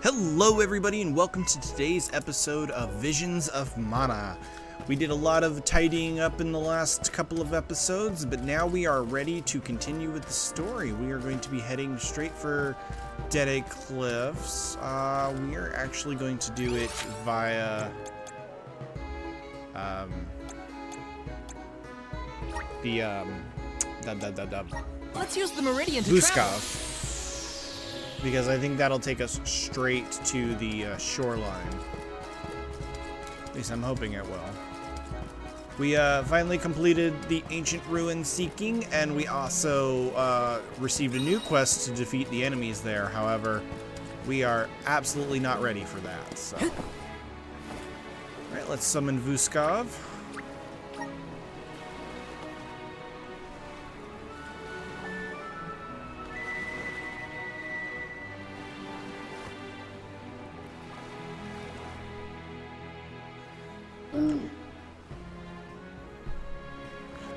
Hello everybody and welcome to today's episode of Visions of Mana. We did a lot of tidying up in the last couple of episodes, but now we are ready to continue with the story. We are going to be heading straight for Dead Cliffs. We are actually going to do it via Let's use the meridian to travel. Because I think that'll take us straight to the shoreline. At least I'm hoping it will. We finally completed the ancient ruin seeking, and we also received a new quest to defeat the enemies there. However, we are absolutely not ready for that. So, all right, let's summon Vuskov.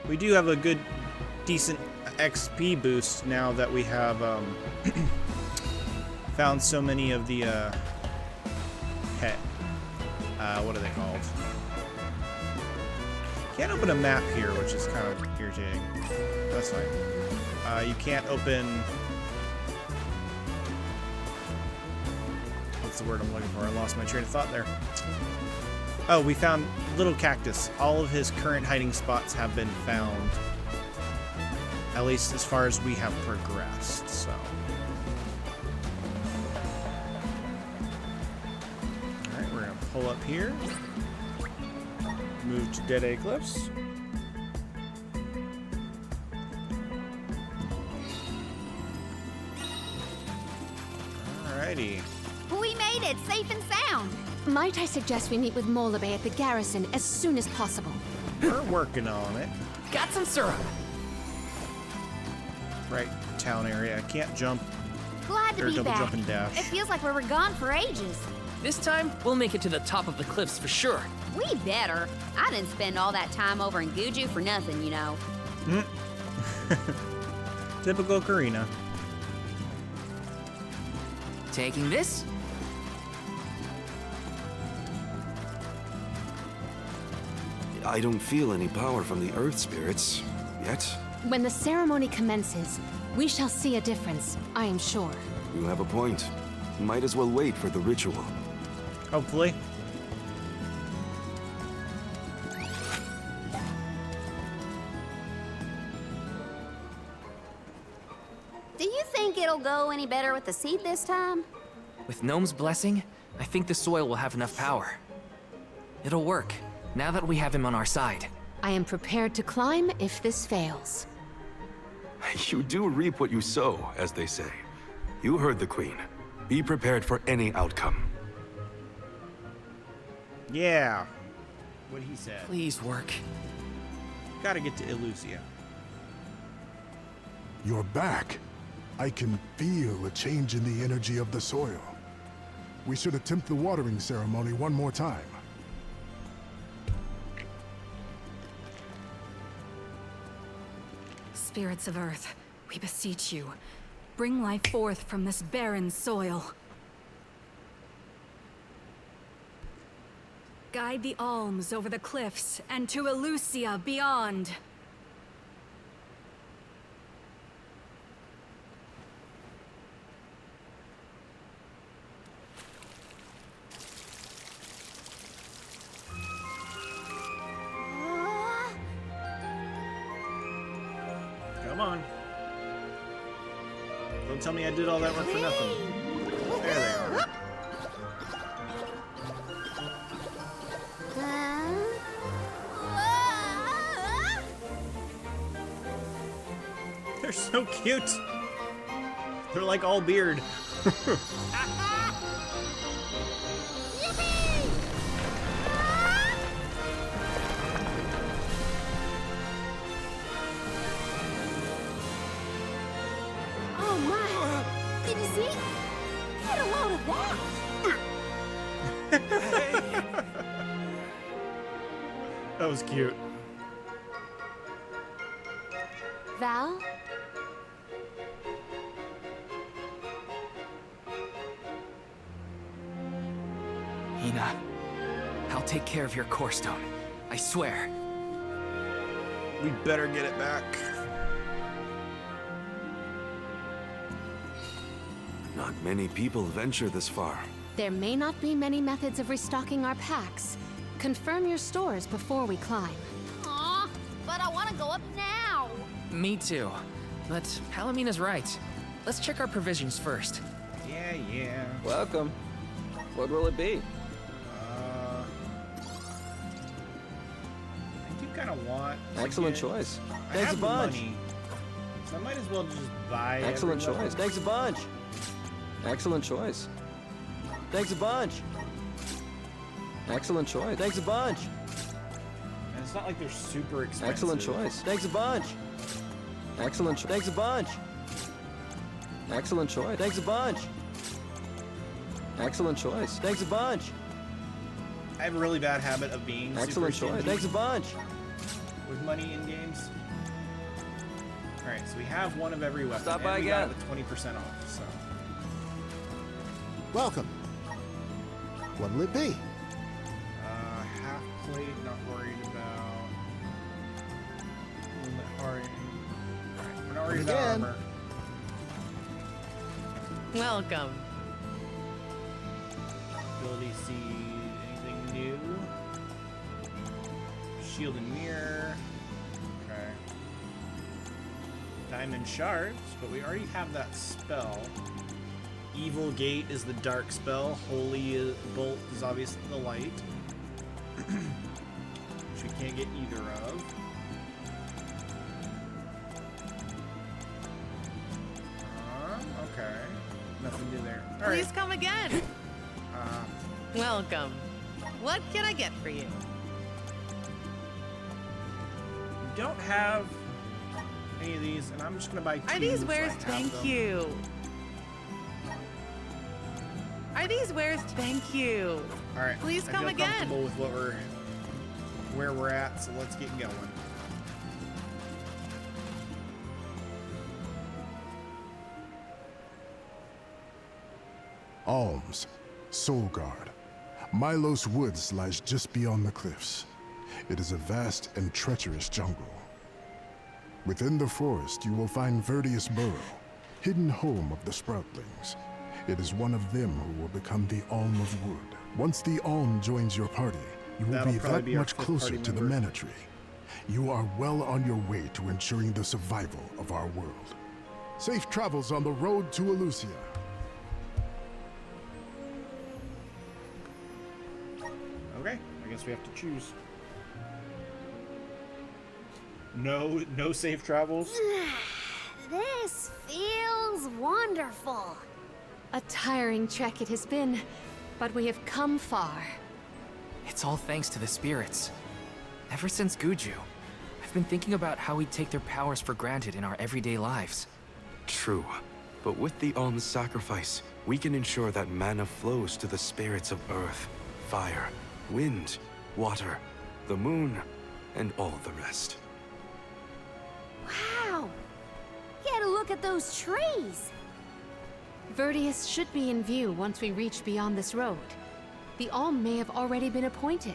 We do have a good, decent XP boost now that we have found so many of the what are they called? Can't open a map here, which is kind of irritating. That's fine. You can't open. What's the word I'm looking for? I lost my train of thought there. Oh, we found Little Cactus. All of his current hiding spots have been found. At least as far as we have progressed, so. Alright, we're gonna pull up here. Move to Dead Cliffs. Alrighty. We made it, safe and sound. Might I suggest we meet with Molabay at the garrison as soon as possible? We're working on it. Got some syrup. Right, town area. I can't jump Glad to or be double back. jump and dash. It feels like we were gone for ages. This time, we'll make it to the top of the cliffs for sure. We better. I didn't spend all that time over in Guju for nothing, you know. Typical Karina. Taking this? I don't feel any power from the earth spirits yet. When the ceremony commences, we shall see a difference, I am sure. You have a point. Might as well wait for the ritual. Hopefully. Do you think it'll go any better with the seed this time? With Gnome's blessing, I think the soil will have enough power. It'll work, now that we have him on our side. I am prepared to climb if this fails. You do reap what you sow, as they say. You heard the Queen. Be prepared for any outcome. Yeah. What he said. Please work. Gotta get to Illusia. You're back. I can feel a change in the energy of the soil. We should attempt the watering ceremony one more time. Spirits of Earth, we beseech you, bring life forth from this barren soil. Guide the alms over the cliffs and to Illusia beyond. Come on. Don't tell me I did all that work for nothing. There they are. They're so cute. They're like all beard. Oh my! Did you see? Get a load of that! That was cute. Val? Hina, I'll take care of your core stone. I swear. We better get it back. Not many people venture this far. There may not be many methods of restocking our packs. Confirm your stores before we climb. Aw, but I want to go up now. Me too. But Palomina's right. Let's check our provisions first. Yeah. Welcome. What will it be? I do kind of want. to Excellent get- choice. I Thanks have a the bunch. money, so I might as well just buy. Excellent every choice. weapon. Thanks a bunch. Excellent choice. Thanks a bunch. Excellent choice. Thanks a bunch. And it's not like they're super expensive. Excellent choice. Thanks a bunch. Excellent choice. Thanks a bunch. Excellent choice. Thanks a bunch. Excellent choice. Thanks a bunch. I have a really bad habit of being Excellent super choice. stingy Thanks a bunch. with money in games. All right, so we have one of every weapon. Stop and by we got again. it with 20% off. So Welcome. What'll it be? half plate, not worried about. Movement hard. All right, we're not worried about Again. armor. Welcome. Ability seed, anything new? Shield and mirror. Okay. Diamond shards, but we already have that spell. Evil Gate is the dark spell. Holy Bolt is obviously the light. Which we can't get either of. Okay. Nothing new there. All right. Please come again. Welcome. What can I get for you? We don't have any of these, and I'm just gonna buy two. Are these so I wares? have Thank them. you. Are these wares? Thank you. All right. Please I come feel again. comfortable with where we're at, so let's get going. Alms, Soul Guard. Milos Woods lies just beyond the cliffs. It is a vast and treacherous jungle. Within the forest, you will find Verdius Burrow, hidden home of the Sproutlings. It is one of them who will become the Alm of Wood. Once the Alm joins your party, you will That'll be probably that be our much fifth closer party to the member. Mana Tree. You are well on your way to ensuring the survival of our world. Safe travels on the road to Elusia. Okay, I guess we have to choose. No safe travels. This feels wonderful. A tiring trek it has been, but we have come far. It's all thanks to the spirits. Ever since Guju, I've been thinking about how we take their powers for granted in our everyday lives. True. But with the Alm's sacrifice, we can ensure that mana flows to the spirits of earth, fire, wind, water, the moon, and all the rest. Wow. Get a look at those trees. Verdius should be in view once we reach beyond this road. The Alm may have already been appointed.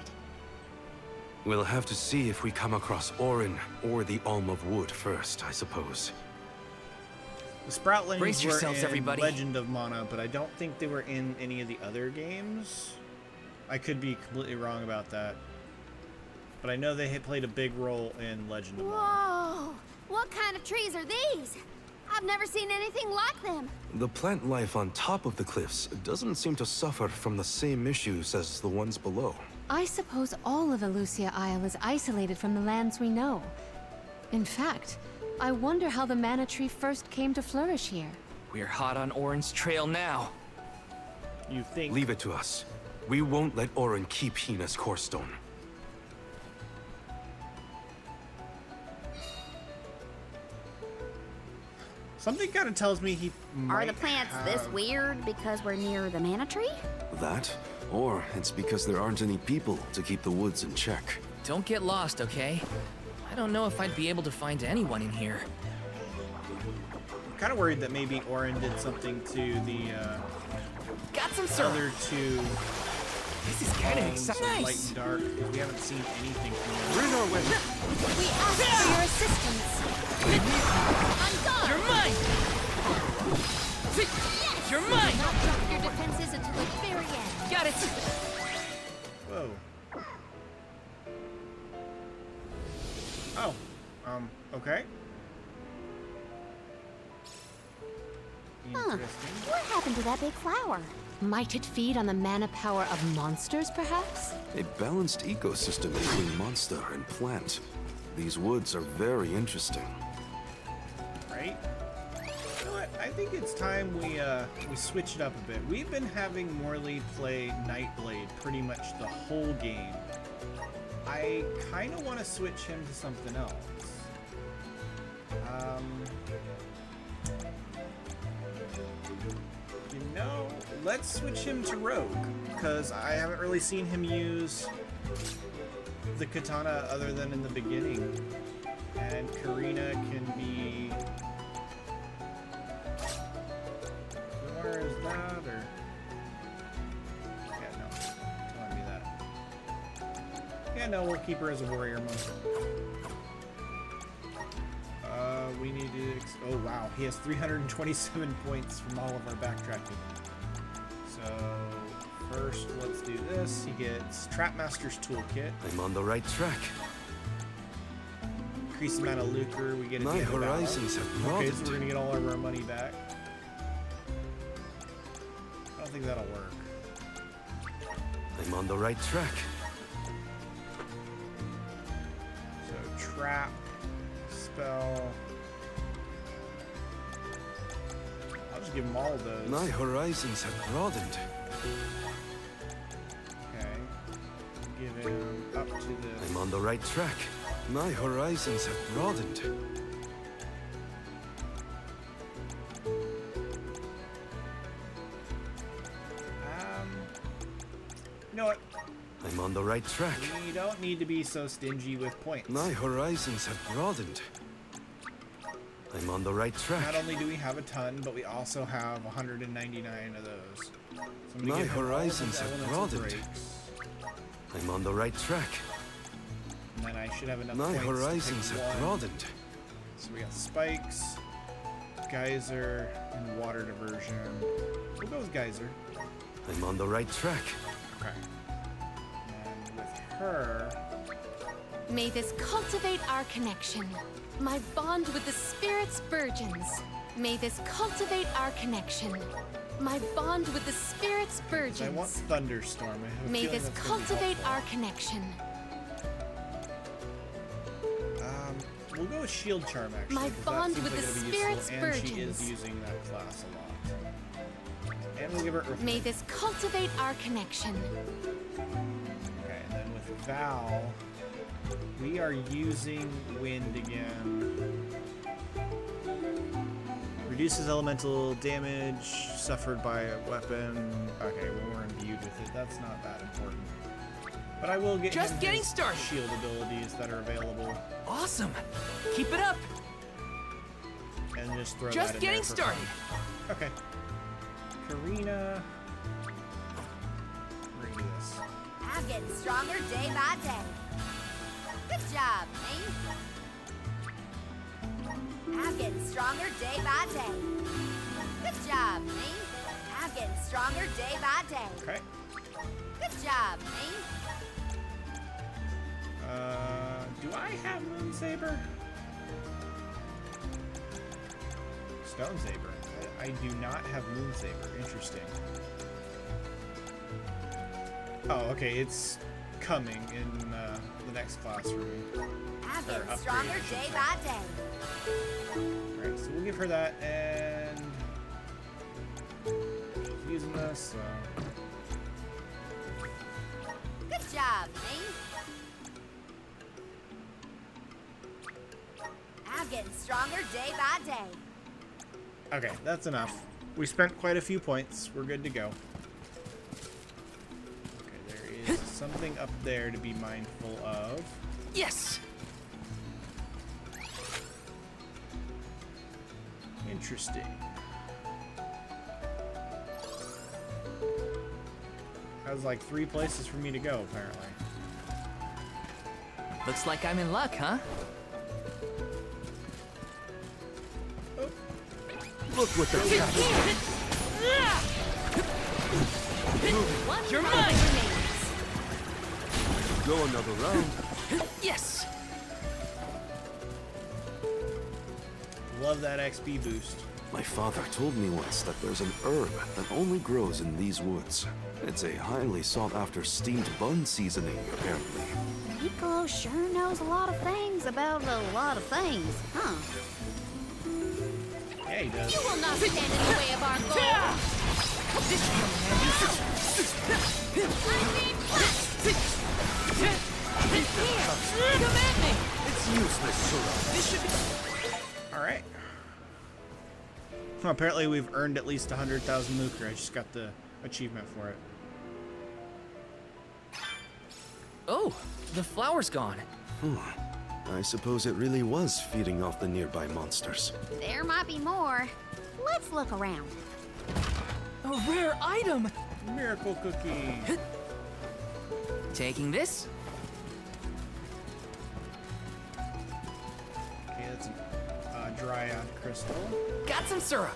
We'll have to see if we come across Orin or the Alm of Wood first, I suppose. The Sproutlings Brace were yourselves, in everybody. Legend of Mana, but I don't think they were in any of the other games. I could be completely wrong about that. But I know they had played a big role in Legend of Mana. Whoa. What kind of trees are these? I've never seen anything like them. The plant life on top of the cliffs doesn't seem to suffer from the same issues as the ones below. I suppose all of Elusia Isle is isolated from the lands we know. In fact, I wonder how the Mana Tree first came to flourish here. We're hot on Orin's trail now. You think? Leave it to us. We won't let Orin keep Hina's core stone. Something kind of tells me he might Are the plants this have- weird because we're near the mana tree? That? Or it's because there aren't any people to keep the woods in check. Don't get lost, okay? I don't know if I'd be able to find anyone in here. I'm kind of worried that maybe Orin did something to the Got some syrup. other two This is kind of So exciting. light and dark. We haven't seen anything from them. We're in our way. We ask for your assistance. On guard! You're mine! You're mine! Not drop your defenses until the very end. Got it! Whoa. Oh. Okay. Huh. Interesting. What happened to that big flower? Might it feed on the mana power of monsters, perhaps? A balanced ecosystem between monster and plant. These woods are very interesting. Right? You know what? I think it's time we switch it up a bit. We've been having Morley play Nightblade pretty much the whole game. I kind of want to switch him to something else. You know, let's switch him to Rogue, because I haven't really seen him use the katana other than in the beginning. And Karina can be... Where is that, or... Yeah, no. Don't want to be that. Yeah, no, we'll keep her as a warrior monk. We need to... Oh, wow. He has 327 points from all of our backtracking. So, first, let's do this. He gets Trapmaster's Toolkit. I'm on the right track. Increase the amount of lucre we get at My the end of battle. horizons have Okay, so broadened. we're gonna get all of our money back. I don't think that'll work. I'm on the right track. So, trap, spell... I'll just give him all of those. My horizons have broadened. Okay. Give him up to the... I'm on the right track. My horizons have broadened. You know what? I'm on the right track. We don't need to be so stingy with points. My horizons have broadened. I'm on the right track. Not only do we have a ton, but we also have 199 of those. So I'm gonna My give him all of horizons his have elemental broadened. breaks, I'm on the right track. and then I should have enough My points horizons to pick have one. broadened. So we got spikes, geyser, and water diversion. We'll go with geyser. I'm on the right track. Okay. And with her, May this cultivate our connection. My bond with the spirits virgins. May this cultivate our connection. My bond with the spirits 'cause I want virgins. thunderstorm. I have a May feeling this that's gonna be cultivate helpful. our connection. We'll go with shield charm actually. My 'cause that bond seems with like the it'll be spirits useful, and she virgins. is using that class a lot. And we'll give her Earth. May this cultivate our connection. Okay, and then with Val, we are using wind again. Reduces elemental damage suffered by a weapon. Okay, when we're imbued with it, that's not that important. But I will get Just him getting his started. shield abilities that are available, Awesome! Keep it up! and just throw Just that in getting there for started! fun. Okay. Karina. We're gonna do this. I'm getting stronger day by day. Good job, me. I'm getting stronger day by day. Good job, me. I'm getting stronger day by day. Okay. Good job, me. Do I have Moon Saber? Stone Saber. I do not have Moon Saber. Interesting. Oh, okay. It's coming in the next class for me. I'm Or getting upgrade, stronger I should day say. by day. Alright, so we'll give her that, and she's using this, so Good job, me. I'm getting stronger day by day. okay, that's enough. We spent quite a few points. We're good to go. Okay, there is something up there to be mindful of. Yes! Interesting. Has like 3 places for me to go, apparently. Looks like I'm in luck, huh? Look what the You're mine! Go another round. Yes! Love that XP boost. My father told me once that there's an herb that only grows in these woods. It's a highly sought-after steamed bun seasoning, apparently. Nico sure knows a lot of things about a lot of things, huh? Yeah, he does. You will not stand in the way of our goal. It's useless, Sura. Alright. Well, apparently we've earned at least 100,000 lucre. I just got the achievement for it. Oh, the flower's gone. I suppose it really was feeding off the nearby monsters. There might be more. Let's look around. A rare item! Miracle cookie. Taking this? Okay, that's a dryad crystal. Got some syrup.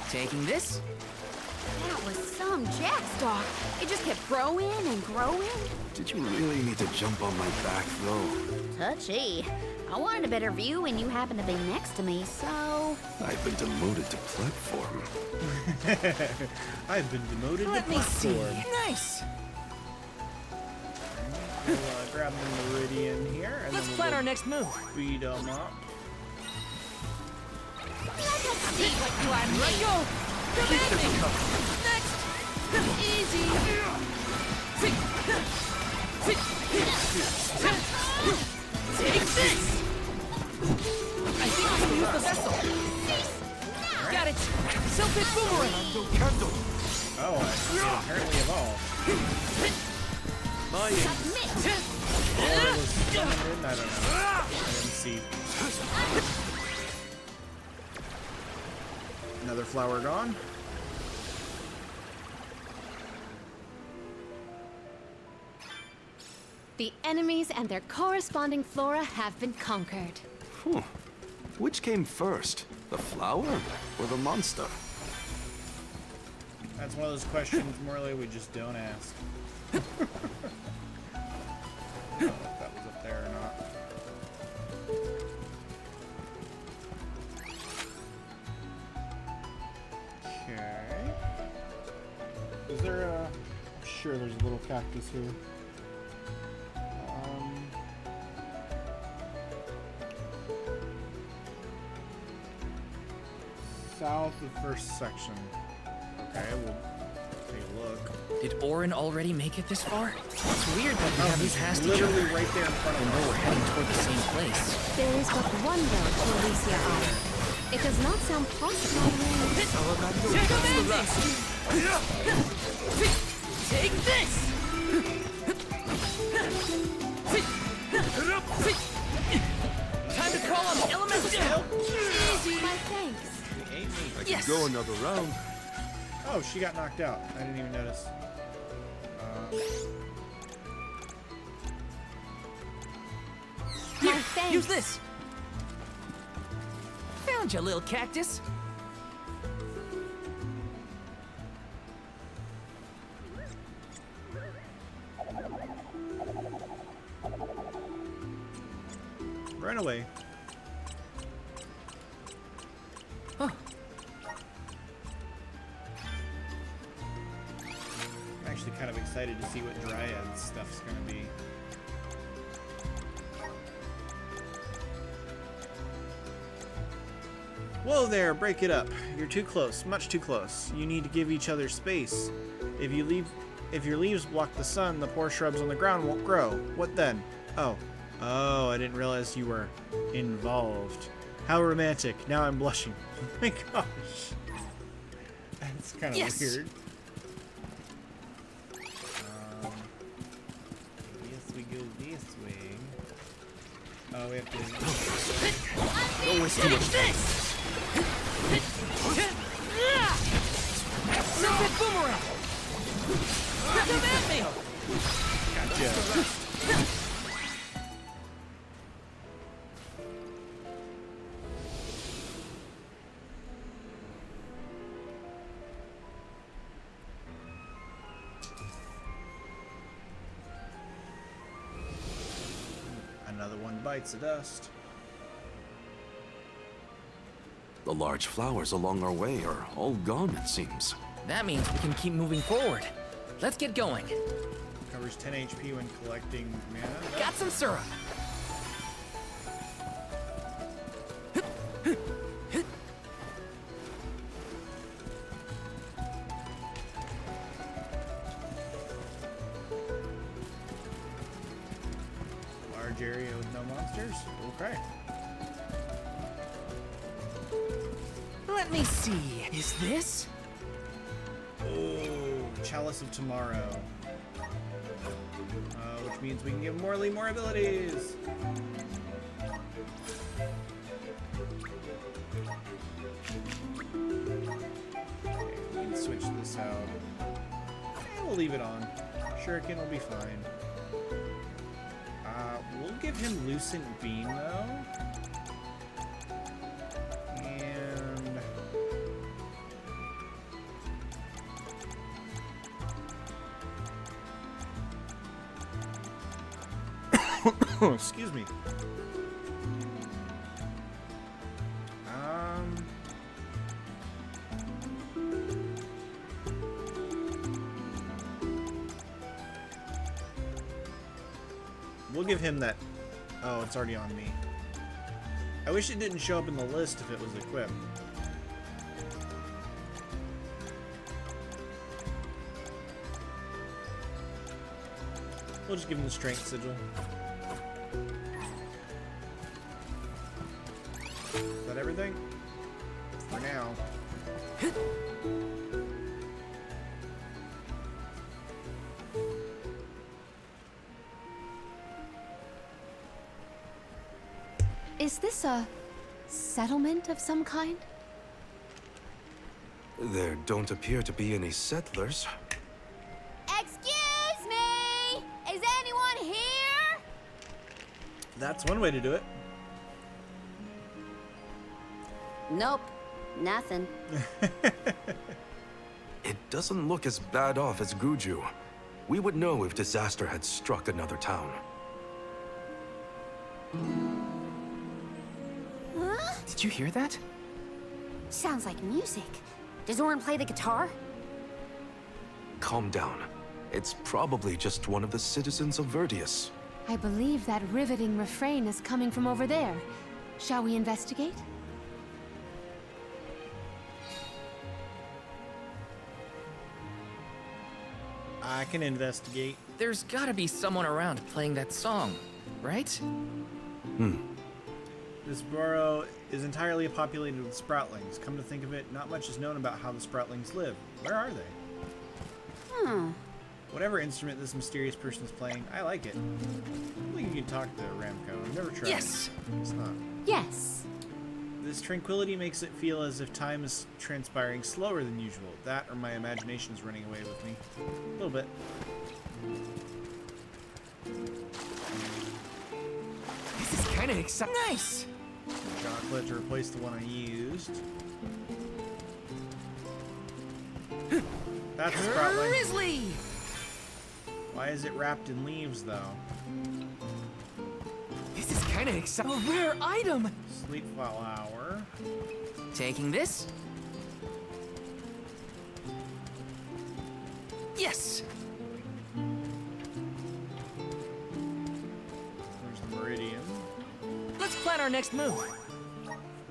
Taking this? That was some jackstock. It just kept growing and growing. Did you really need to jump on my back, though? Touchy. I wanted a better view when you happened to be next to me, so... I've been demoted to platform. I've been demoted Let to me see. platform. Nice! We'll grab the meridian here, and Let's then plan we'll our next move. speed them up. Let us see what you are Let made go! Commanding! Next! Easy. Take this! I think I can use the vessel. Got it! Silpit boomerang! Oh, I apparently evolved. My Submit. Or it was summoned in? I don't know. I didn't see. Another flower gone. The enemies and their corresponding flora have been conquered. Which came first, the flower or the monster? That's one of those questions, Morley, we just don't ask. I don't know if that was up there or not. Okay. Is there a... I'm sure there's a little cactus here. South of first section. Okay, we'll take a look. Did Orin already make it this far? It's weird that we haven't passed each Literally other. right there in front of I know us. we're heading toward the same place. There is but one road to Elysia Isle. It does not sound possible. Take this! Time to call on the elemental help! Easy, my thanks. They ate me. I Yes. could go another round. Oh, she got knocked out. I didn't even notice. My thanks. Use this! Found you, little cactus! Run away. Huh. I'm actually kind of excited to see what Dryad stuff's gonna be. Whoa there, break it up. You're too close, much too close. You need to give each other space. If your leaves block the sun, the poor shrubs on the ground won't grow. What then? Oh, I didn't realize you were involved. How romantic. Now I'm blushing. Oh my gosh. That's kind of Yes. weird. Yes, we go this way. Oh, we have to... Finish this! Gotcha. Another one bites the dust. The large flowers along our way are all gone, it seems. That means we can keep moving forward. Let's get going. Covers 10 HP when collecting mana. Got some syrup. Large area with no monsters? Okay. Let me see. Is this? Oh, Chalice of Tomorrow. Which means we can give Morley more abilities. Okay, we can switch this out. We'll leave it on. Shuriken will be fine. We'll give him Lucent Beam though. And excuse me. We'll give him that. Oh, it's already on me. I wish it didn't show up in the list if it was equipped. We'll just give him the Strength Sigil. Is that everything? For now. Is this a settlement of some kind? There don't appear to be any settlers. Excuse me! Is anyone here? That's one way to do it. Nope. Nothing. It doesn't look as bad off as Guju. We would know if disaster had struck another town. Huh? Did you hear that? Sounds like music. Does Orin play the guitar? Calm down. It's probably just one of the citizens of Verdius. I believe that riveting refrain is coming from over there. Shall we investigate? I can investigate. There's gotta be someone around playing that song, right? This borough is entirely populated with Sproutlings. Come to think of it, not much is known about how the Sproutlings live. Where are they? Whatever instrument this mysterious person is playing, I like it. I think you can talk to Ramco. I've never tried. Yes! It's not. Yes. This tranquility makes it feel as if time is transpiring slower than usual. That or my imagination's running away with me. A little bit. This is kinda exciting. Nice! Chocolate to replace the one I used. That's a Sproutling. Grizzly! Why is it wrapped in leaves, though? This is kinda exciting. A rare item! Sleep flower. Taking this? Yes! There's the Meridian. Let's plan our next move.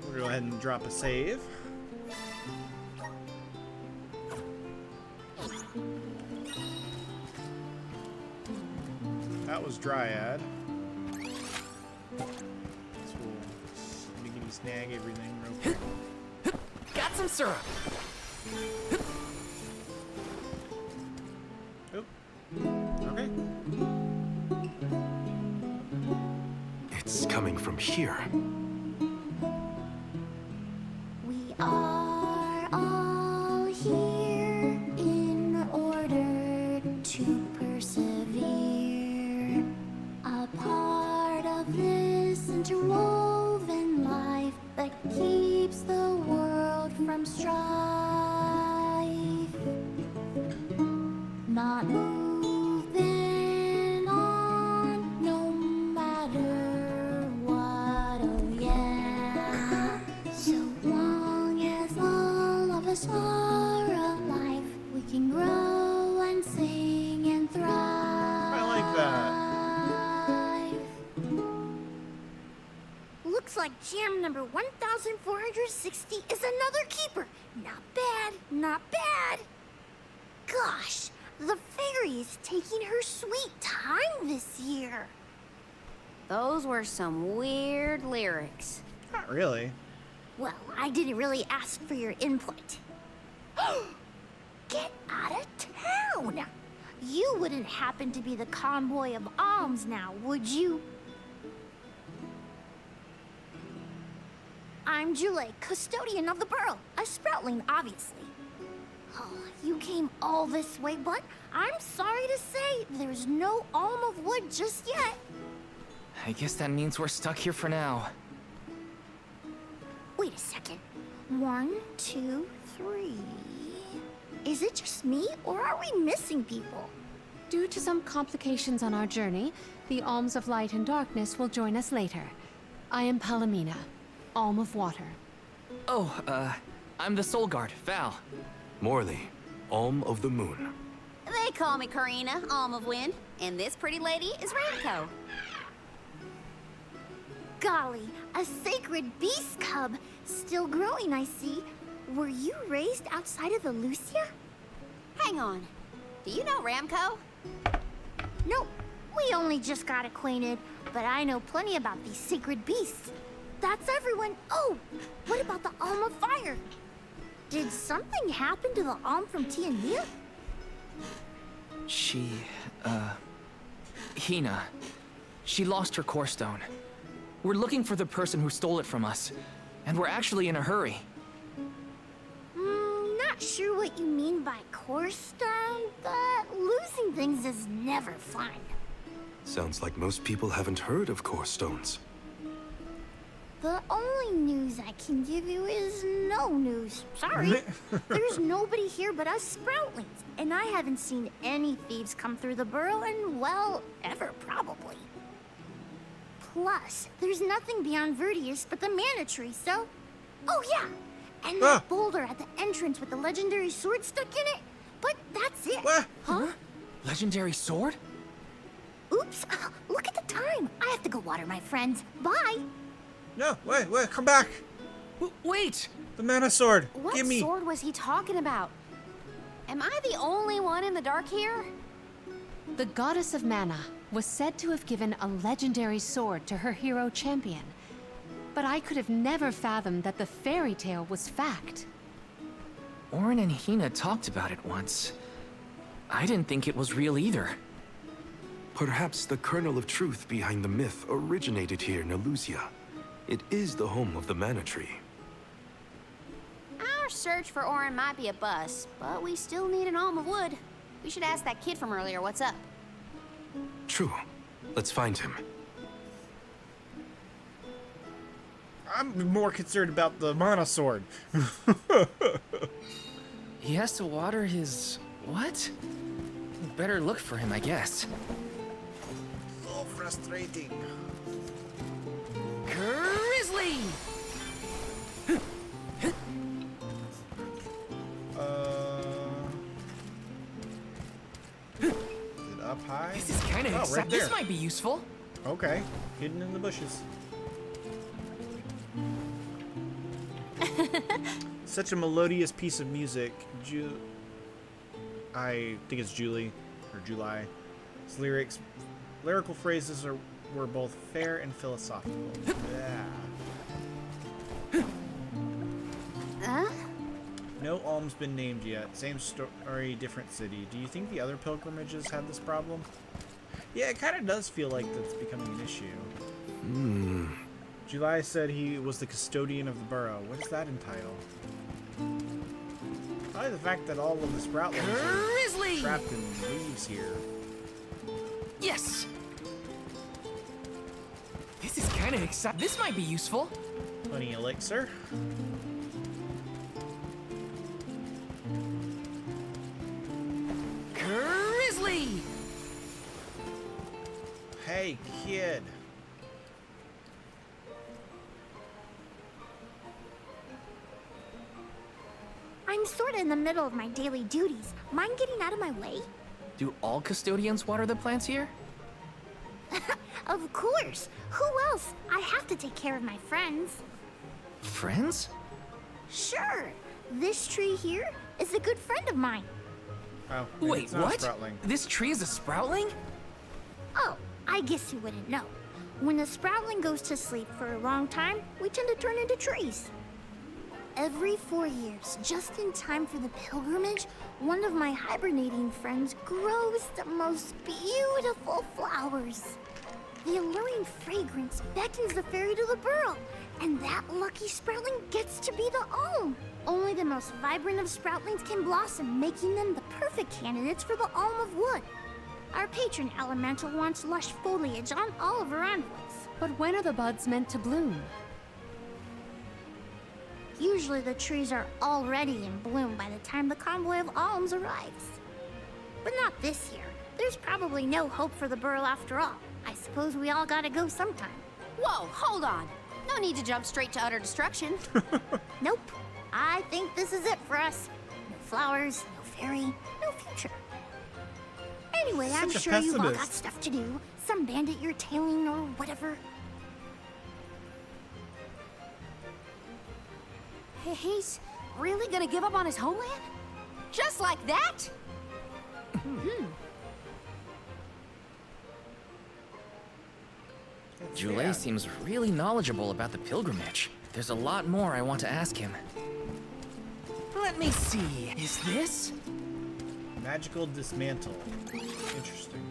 We'll go ahead and drop a save. That was Dryad. So we'll snag everything real quick. Got some syrup. Oop. Okay. It's coming from here. We are all here in order to persevere. that keeps the world from strife. Not moving on, no matter what, oh yeah. So long as all of us are alive, we can grow and sing and thrive. I like that. Looks like jam number 1460 is another keeper. Not bad, not bad. Gosh, the fairy is taking her sweet time this year. Those were some weird lyrics. Not really. Well, I didn't really ask for your input. Get out of town! You wouldn't happen to be the convoy of alms now, would you? I'm Julie, custodian of the burrow, a sproutling, obviously. Oh, you came all this way, but I'm sorry to say there's no alm of wood just yet. I guess that means we're stuck here for now. Wait a second. 1, 2, 3. Is it just me, or are we missing people? Due to some complications on our journey, the Alms of Light and Darkness will join us later. I am Palomina, Alm of Water. Oh, I'm the Soul Guard, Val. Morley, Alm of the Moon. They call me Karina, Alm of Wind, and this pretty lady is Ramco. Golly, a sacred beast cub. Still growing, I see. Were you raised outside of the Lucia? Hang on. Do you know Ramco? Nope. We only just got acquainted, but I know plenty about these sacred beasts. That's everyone. Oh, what about the Alm of Fire? Did something happen to the Alm from Tiania? She, Hina. She lost her core stone. We're looking for the person who stole it from us, and we're actually in a hurry. Not sure what you mean by core stone, but losing things is never fun. Sounds like most people haven't heard of core stones. The only news I can give you is no news. Sorry. There's nobody here but us Sproutlings, and I haven't seen any thieves come through the burrow in, well, ever probably. Plus, there's nothing beyond Vertius but the mana tree, so... Oh yeah! And that boulder at the entrance with the legendary sword stuck in it. But that's it. Huh? Legendary sword? Oops. Look at the time. I have to go water my friends. Bye. No, wait, come back. Wait! The mana sword. What Give me. sword was he talking about? Am I the only one in the dark here? The goddess of mana was said to have given a legendary sword to her hero champion. But I could have never fathomed that the fairy tale was fact. Orin and Hina talked about it once. I didn't think it was real either. Perhaps the kernel of truth behind the myth originated here in Elusia. It is the home of the mana tree. Our search for Orin might be a bust, but we still need an alm of wood. We should ask that kid from earlier what's up. True. Let's find him. I'm more concerned about the mana sword. He has to water his... what? Better look for him, I guess. So frustrating. Grizzly! Is it up high? This is kind of right exciting. there. This might be useful. Okay, hidden in the bushes. Such a melodious piece of music. I think it's Julie, or July. His lyrical phrases were both fair and philosophical. Yeah. No alm's been named yet. Same story, different city. Do you think the other pilgrimages have this problem? Yeah, it kind of does feel like that's becoming an issue. July said he was the custodian of the burrow. What does that entitle? Probably the fact that all of the Sproutlings are trapped in leaves here. Yes! This is kind of exciting. This might be useful. Plenty elixir. Grizzly! Hey, kid. I'm sort of in the middle of my daily duties. Mind getting out of my way? Do all custodians water the plants here? Of course. Who else? I have to take care of my friends. Friends? Sure. This tree here is a good friend of mine. Oh, maybe Wait, it's not a what? sproutling. This tree is a sproutling? Oh, I guess you wouldn't know. When a sproutling goes to sleep for a long time, we tend to turn into trees. Every 4 years, just in time for the pilgrimage, one of my hibernating friends grows the most beautiful flowers. The alluring fragrance beckons the fairy to the burrow, and that lucky sproutling gets to be the alm. Only the most vibrant of sproutlings can blossom, making them the perfect candidates for the alm of wood. Our patron elemental wants lush foliage on all of her envoys. But when are the buds meant to bloom? Usually the trees are already in bloom by the time the convoy of alms arrives. But not this year. There's probably no hope for the burrow after all. I suppose we all gotta go sometime. Whoa, hold on. No need to jump straight to utter destruction. Nope. I think this is it for us. No flowers, no fairy, no future. Anyway, I'm Such a sure you've all got pessimist. stuff to do. Some bandit you're tailing or whatever. He's really gonna give up on his homeland? Just like that? Joulet seems really knowledgeable about the pilgrimage. There's a lot more I want to ask him. Let me see. Is this? Magical dismantle. Interesting.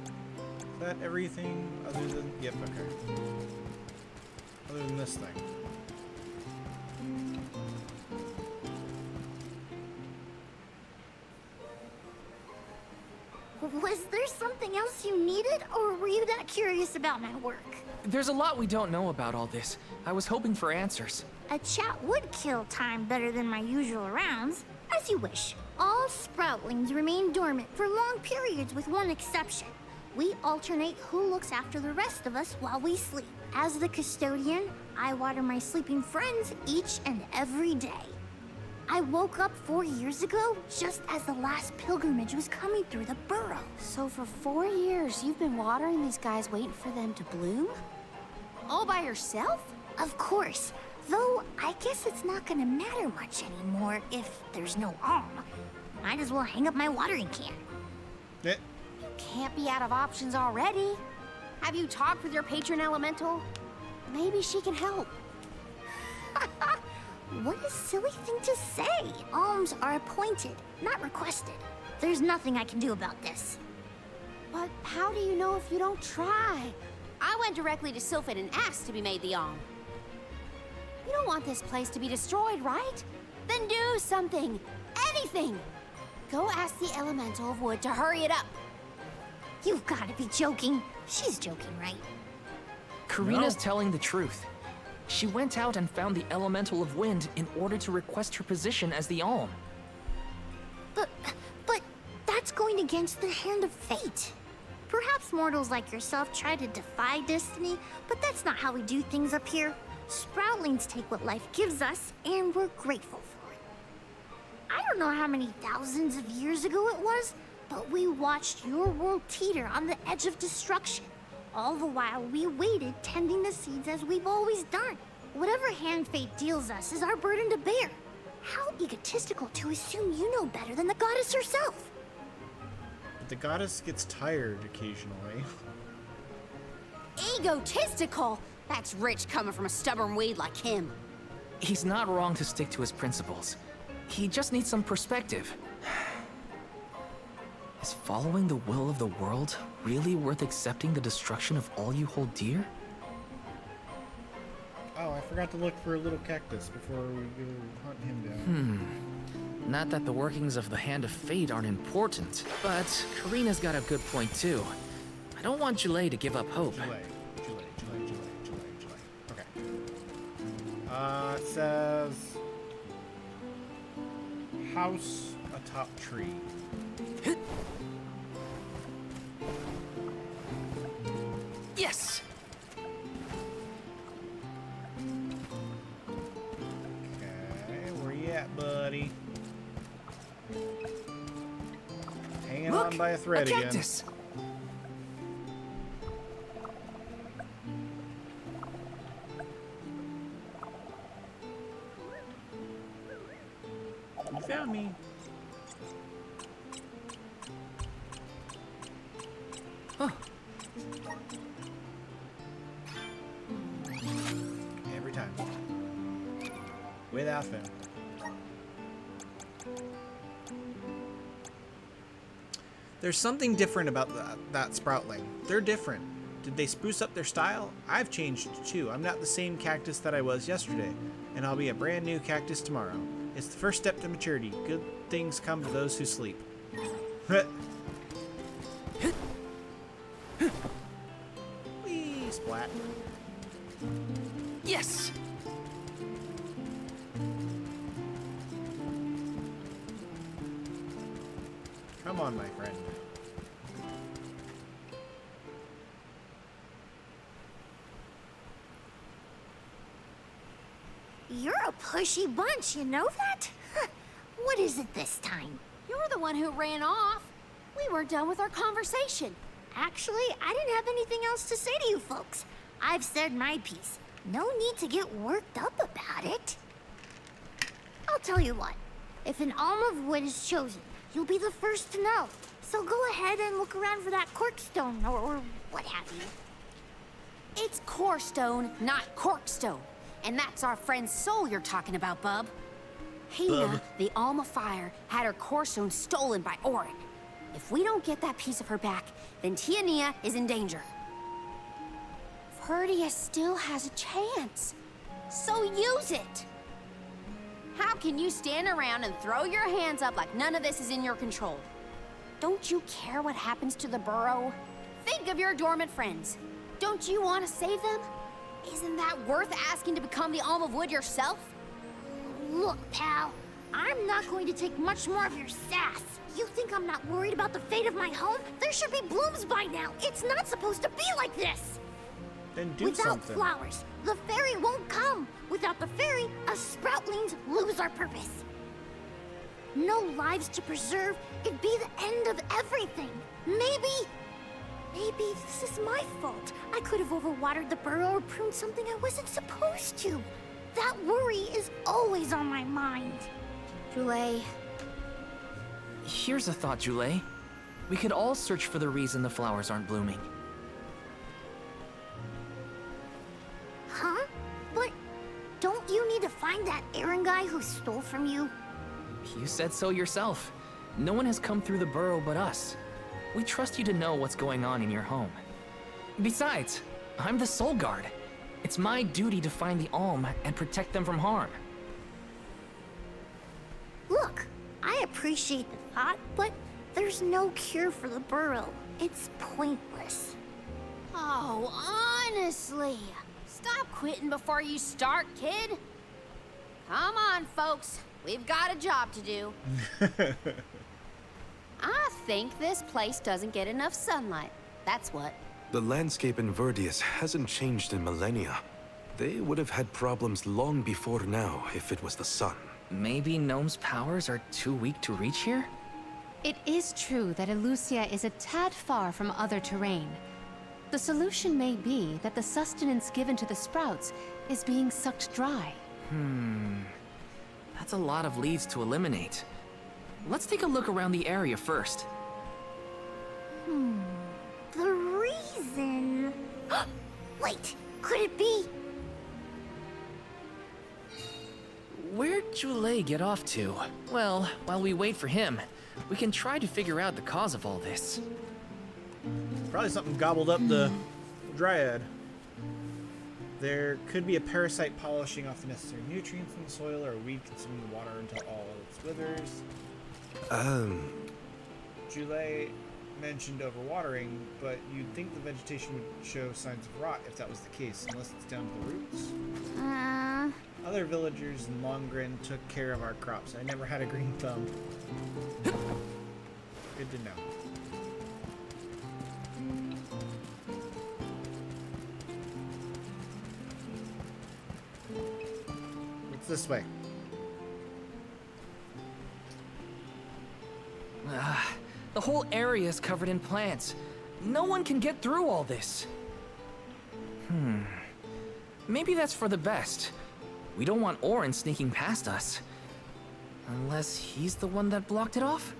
Is that everything other than... Yep, okay. Other than this thing. Was there something else you needed, or were you that curious about my work? There's a lot we don't know about all this. I was hoping for answers. A chat would kill time better than my usual rounds. As you wish. All sproutlings remain dormant for long periods with one exception. We alternate who looks after the rest of us while we sleep. As the custodian, I water my sleeping friends each and every day. I woke up 4 years ago, just as the last pilgrimage was coming through the burrow. So for 4 years, you've been watering these guys waiting for them to bloom? All by yourself? Of course. Though, I guess it's not gonna matter much anymore if there's no alm. Might as well hang up my watering can. Eh, Can't be out of options already. Have you talked with your patron elemental? Maybe she can help. What a silly thing to say. Alms are appointed, not requested. There's nothing I can do about this. But how do you know if you don't try? I went directly to Sylphid and asked to be made the alm. You don't want this place to be destroyed, right? Then do something. Anything. Go ask the elemental of wood to hurry it up. You've gotta be joking. She's joking, right? Karina's No. telling the truth. She went out and found the elemental of wind in order to request her position as the alm. But that's going against the hand of fate. Perhaps mortals like yourself try to defy destiny, but that's not how we do things up here. Sproutlings take what life gives us, and we're grateful for it. I don't know how many thousands of years ago it was, but we watched your world teeter on the edge of destruction. All the while we waited, tending the seeds as we've always done. Whatever hand fate deals us is our burden to bear. How egotistical to assume you know better than the goddess herself. the goddess gets tired occasionally. Egotistical? That's rich coming from a stubborn weed like him. He's not wrong to stick to his principles. He just needs some perspective. Is following the will of the world really worth accepting the destruction of all you hold dear? Oh, I forgot to look for a little cactus before we go hunt him down. Not that the workings of the Hand of Fate aren't important, but Karina's got a good point too. I don't want Joulet to give up hope. Joulet. It says house atop tree. Yes! Okay, where you at, buddy? Hanging Look, on by a thread again. cactus. You found me. Huh. Every time. Without fail. There's something different about that sproutling. They're different. Did they spruce up their style? I've changed too. I'm not the same cactus that I was yesterday, and I'll be a brand new cactus tomorrow. It's the first step to maturity. Good things come to those who sleep. Whee, splat. Yes! Come on, my friend. You're a pushy bunch, you know that? What is it this time? You're the one who ran off. We weren't done with our conversation. Actually, I didn't have anything else to say to you folks. I've said my piece. No need to get worked up about it. I'll tell you what. If an alm of wood is chosen, you'll be the first to know. So go ahead and look around for that corkstone or what have you. It's core stone, not corkstone. And that's our friend Soul you're talking about, Bub. Hina, the Alma Fire, had her core stone stolen by Orin. If we don't get that piece of her back, then Tiania is in danger. Verdia still has a chance. So use it! How can you stand around and throw your hands up like none of this is in your control? Don't you care what happens to the burrow? Think of your dormant friends. Don't you want to save them? Isn't that worth asking to become the Alm of Wood yourself? Look, pal, I'm not going to take much more of your sass. You think I'm not worried about the fate of my home? There should be blooms by now. It's not supposed to be like this. Then do Without something. flowers, the fairy won't come. Without the fairy, us sproutlings lose our purpose. No lives to preserve, it'd be the end of everything. Maybe this is my fault. I could have overwatered the burrow or pruned something I wasn't supposed to. That worry is always on my mind. Jule, Here's a thought, Jule. We could all search for the reason the flowers aren't blooming. Huh? But don't you need to find that Aaron guy who stole from you? You said so yourself. No one has come through the burrow but us. We trust you to know what's going on in your home. Besides, I'm the Soul Guard. It's my duty to find the Alm and protect them from harm. Look, I appreciate the thought, but there's no cure for the burrow. It's pointless. oh, honestly. Stop quitting before you start, kid. Come on, folks. We've got a job to do. I think this place doesn't get enough sunlight. That's what. The landscape in Verdius hasn't changed in millennia. They would have had problems long before now if it was the sun. Maybe Gnome's powers are too weak to reach here? It is true that Elusia is a tad far from other terrain. The solution may be that the sustenance given to the sprouts is being sucked dry. That's a lot of leads to eliminate. Let's take a look around the area first. The reason... Wait, could it be... Where'd Jule get off to? Well, while we wait for him, we can try to figure out the cause of all this. Probably something gobbled up the dryad. There could be a parasite polishing off the necessary nutrients in the soil, or a weed consuming the water until all else withers. Jule mentioned overwatering, but you'd think the vegetation would show signs of rot if that was the case, unless it's down to the roots. Other villagers in Longrin took care of our crops. I never had a green thumb. Good to know. What's this way? The whole area is covered in plants. No one can get through all this. Maybe that's for the best. We don't want Orin sneaking past us. Unless he's the one that blocked it off?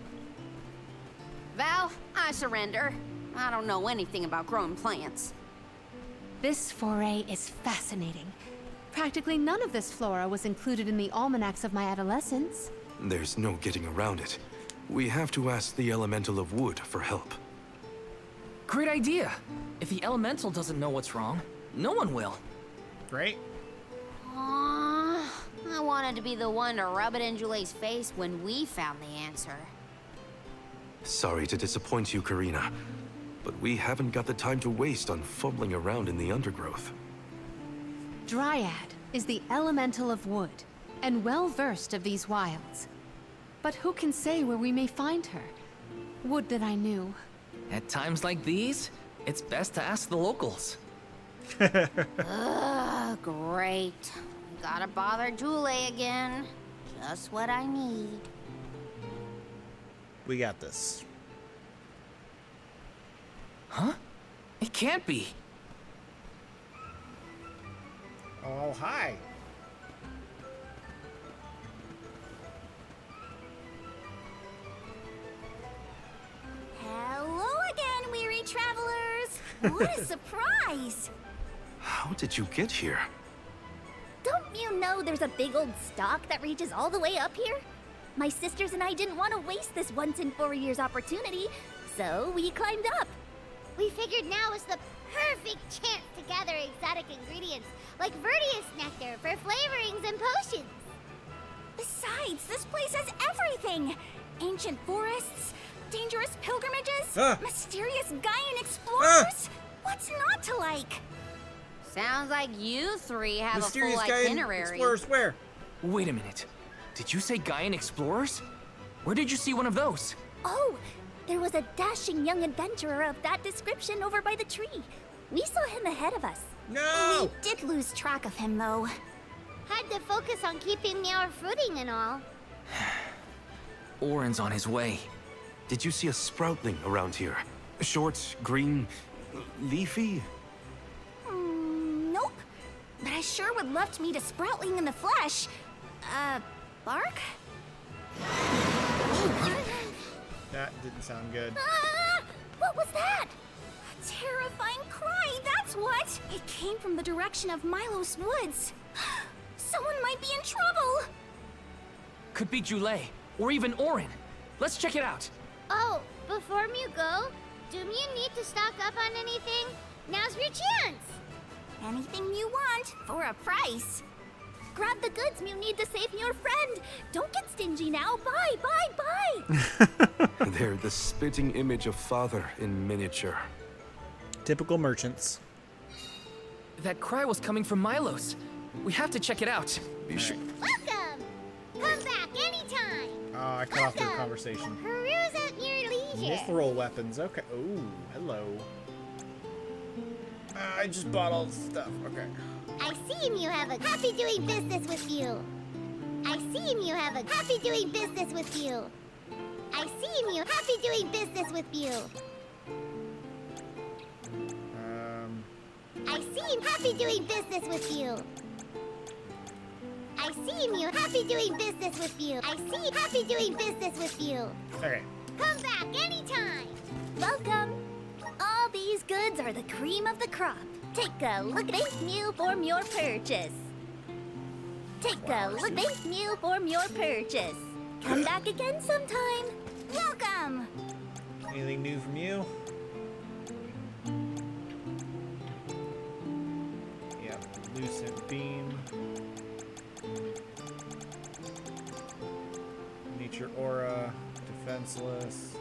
Val, I surrender. I don't know anything about growing plants. This foray is fascinating. Practically none of this flora was included in the almanacs of my adolescence. There's no getting around it. We have to ask the Elemental of Wood for help. Great idea. If the elemental doesn't know what's wrong, no one will. Right? Aww, I wanted to be the one to rub it in Jule's face when we found the answer. Sorry to disappoint you, Karina, but we haven't got the time to waste on fumbling around in the undergrowth. Dryad is the elemental of wood, and well-versed of these wilds. But who can say where we may find her? Would that I knew. At times like these, it's best to ask the locals. Ugh, great. Gotta bother Jule again. Just what I need. We got this. Huh? It can't be. Oh, hi. Hello again, weary travelers. What a surprise. How did you get here? Don't you know there's a big old stalk that reaches all the way up here? My sisters and I didn't want to waste this once in 4 years opportunity, so we climbed up. We figured now was the perfect chance to gather exotic ingredients like Verdius nectar for flavorings and potions. Besides, this place has everything. Ancient forests, dangerous pilgrimages, mysterious Gaian explorers. What's not to like? Sounds like you three have Mysterious a full Gaian itinerary. explorers where? Wait a minute. Did you say Gaian explorers? Where did you see one of those? Oh, there was a dashing young adventurer of that description over by the tree. We saw him ahead of us. No! We did lose track of him, though. Had to focus on keeping our footing and all. Orin's on his way. Did you see a sproutling around here? Short, green, leafy? Nope. But I sure would love to meet a sproutling in the flesh. Bark? That didn't sound good. Ah! What was that? A terrifying cry, that's what! It came from the direction of Milos Woods. Someone might be in trouble! Could be Jule, or even Orin. Let's check it out. Oh, before you go, do you need to stock up on anything? Now's your chance! Anything you want, for a price. Grab the goods you need to save your friend. Don't get stingy now. Bye, bye, bye! They're the spitting image of father in miniature. Typical merchants. That cry was coming from Milos. We have to check it out. Welcome! Come back anytime! Oh, I cut off their conversation. Peruse at your leisure. Mithril weapons. Okay. Ooh, hello. I just bought all the stuff. Okay. I seen you have a happy doing business with you. I seen you have a happy doing business with you. I seen you happy doing business with you. I seen happy doing business with you. I seen you happy doing business with you. I see happy doing business with you. Okay. Come back anytime. Welcome. All these goods are the cream of the crop. Take a look. Thank you for your purchase. Take a look. Thank you for your purchase. Come back again sometime. Welcome. Anything new from you? Yeah, lucent beam. Nature aura, defenseless.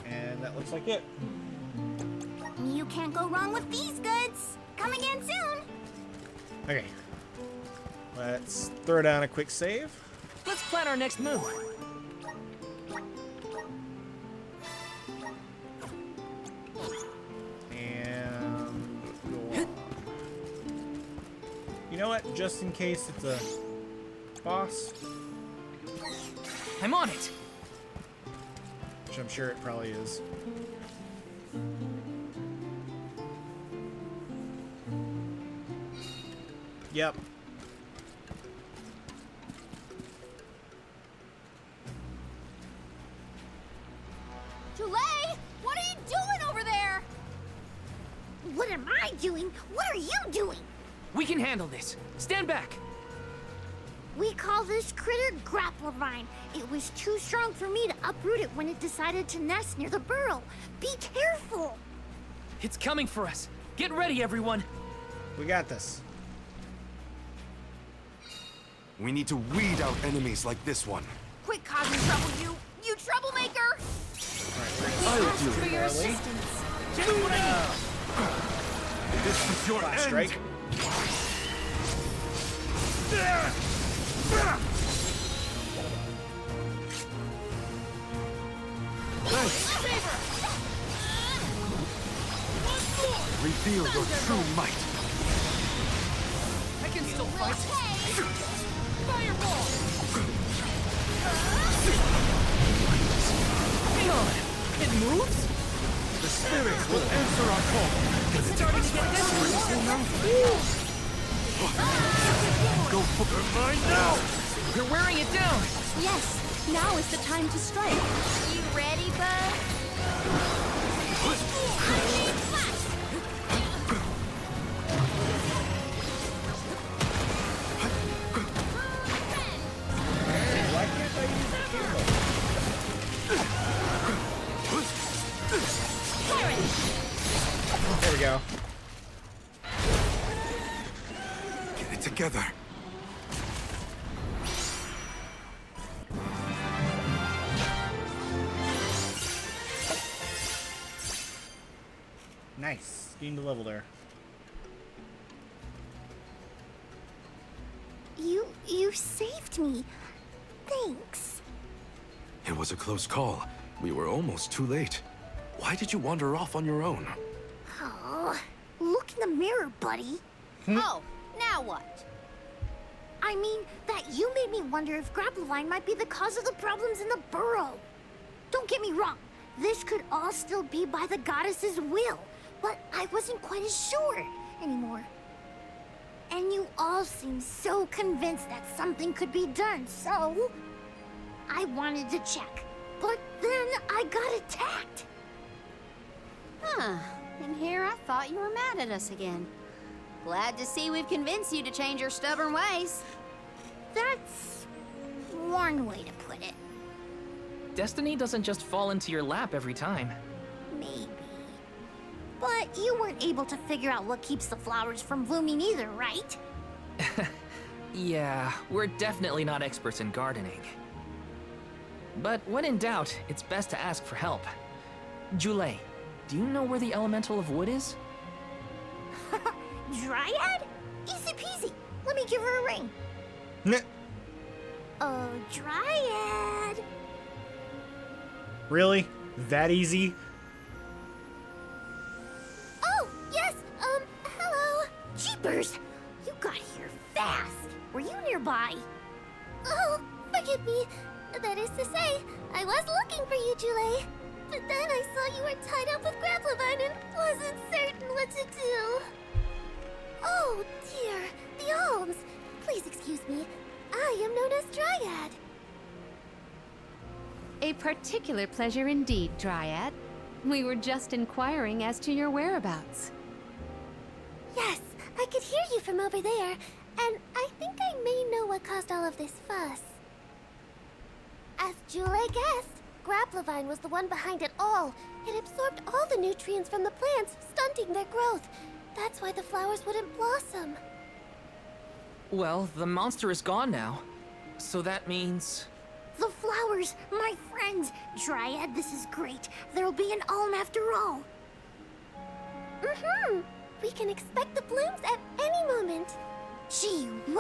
And that looks like it. You can't go wrong with these goods. Come again soon. Okay. Let's throw down a quick save. Let's plan our next move. And go on. You know what? Just in case it's a boss, I'm on it. which I'm sure it probably is. Yep. Tulay, what are you doing over there? What am I doing? What are you doing? We can handle this. Stand back. We call this critter Grapplevine. It was too strong for me to uproot it when it decided to nest near the burrow. Be careful! It's coming for us. Get ready, everyone. We got this. We need to weed out enemies like this one. Quit causing trouble, you troublemaker! I'll do For it. your assistance. This is your Flash end. strike. Reveal your true might. I can still fight. Fireball! Hang on. It moves? The spirits will answer our call. It's starting to get desperate. Go for their mind now! We're wearing it down. Yes, now is the time to strike. You ready, bud? Why can't I use the candle? There we go. Get it together. Nice. Gained a level there. You saved me. Thanks. It was a close call. We were almost too late. Why did you wander off on your own? Oh, look in the mirror, buddy. Oh, now what? I mean, that you made me wonder if Grapplevine might be the cause of the problems in the burrow. Don't get me wrong, this could all still be by the goddess's will, but I wasn't quite as sure anymore. And you all seem so convinced that something could be done, so I wanted to check. But then I got attacked. Huh. And here I thought you were mad at us again. Glad to see we've convinced you to change your stubborn ways. That's one way to put it. Destiny doesn't just fall into your lap every time. Maybe. But you weren't able to figure out what keeps the flowers from blooming either, right? Yeah, we're definitely not experts in gardening. But when in doubt, it's best to ask for help. Jule, do you know where the elemental of wood is? Dryad? Easy peasy. Let me give her a ring. Nah. Oh, Dryad. Really? That easy? Oh, yes, hello. Jeepers, you got here fast. Were you nearby? Oh, forgive me. That is to say, I was looking for you, Jule. But then I saw you were tied up with Grapplevine and wasn't certain what to do. Oh, dear, the alms. Please excuse me. I am known as Dryad. A particular pleasure indeed, Dryad. We were just inquiring as to your whereabouts. Yes, I could hear you from over there, and I think I may know what caused all of this fuss. As Jule guessed, Grapplevine was the one behind it all. It absorbed all the nutrients from the plants, stunting their growth. That's why the flowers wouldn't blossom. Well, the monster is gone now. So that means... The flowers, my friends! Dryad, this is great. There'll be an alm after all. Mm-hmm. We can expect the blooms at any moment.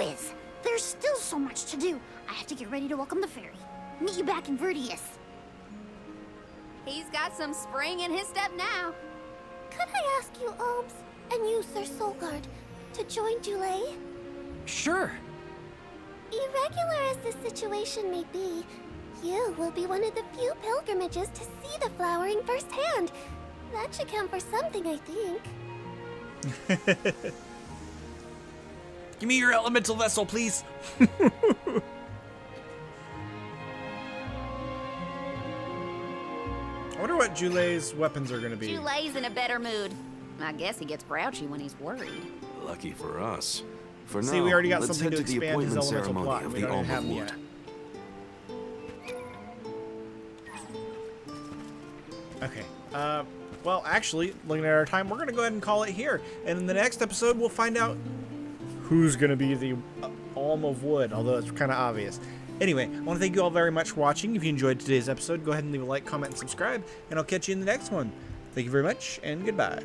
whiz. There's still so much to do. I have to get ready to welcome the fairy. Meet you back in Verdius. He's got some spring in his step now. Could I ask you, Obs, and you, Sir Soulguard, to join Julay? Sure. Irregular as the situation may be, you will be one of the few pilgrimages to see the flowering firsthand. That should count for something, I think. Give me your elemental vessel, please. I wonder what Julay's weapons are going to be. Julay's in a better mood. I guess he gets grouchy when he's worried. Lucky for us. For See, now, we already got let's something head to to the expand his appointment elemental plot. ceremony of We the don't even have Alma him Wood. yet. Okay. Well, actually, looking at our time, we're going to go ahead and call it here. And in the next episode, we'll find out who's going to be the Alm of Wood, although it's kind of obvious. Anyway, I want to thank you all very much for watching. If you enjoyed today's episode, go ahead and leave a like, comment, and subscribe, and I'll catch you in the next one. Thank you very much, and goodbye.